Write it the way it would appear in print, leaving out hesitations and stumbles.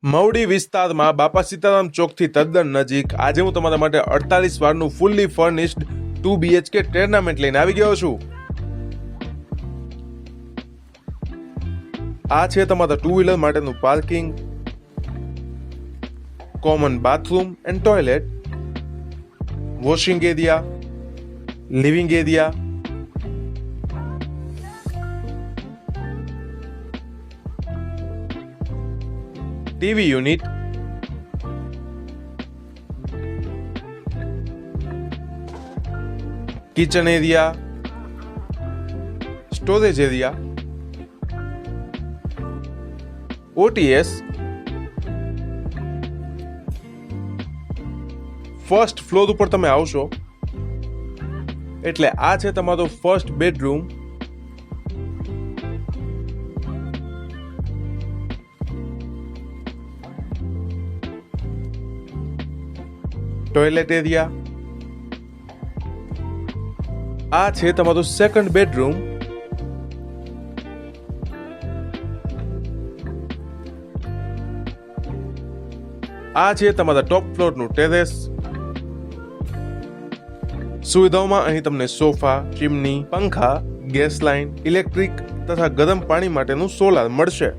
મવડી વિસ્તારમાં બાપા સીતારામ ચોકથી તદ્દન નજીક આજે હું તમારા માટે 48 વારનું ફૂલ્લી ફર્નિશ્ડ 2 BHK ટેર્નામેન્ટ લઈને આવી ગયો છું. આ છે તમારા ટુ વ્હીલર માટેનું parking, common bathroom and toilet, washing area, living area, TV unit, kitchen area, storage area, OTS, first floor ઉપર તમે આવશો એટલે આ છે તમારો ફર્સ્ટ બેડરૂમ. ટોયલેટ એરિયા, આ છે તમારું સેકન્ડ બેડરૂમ. આ છે તમારા ટોપ ફ્લોરનું ટેરેસ. સુવિધાઓમાં અહીં તમને સોફા, ચીમની, પંખા, ગેસ લાઇન, ઇલેક્ટ્રિક તથા ગરમ પાણી માટેનું સોલાર મળશે.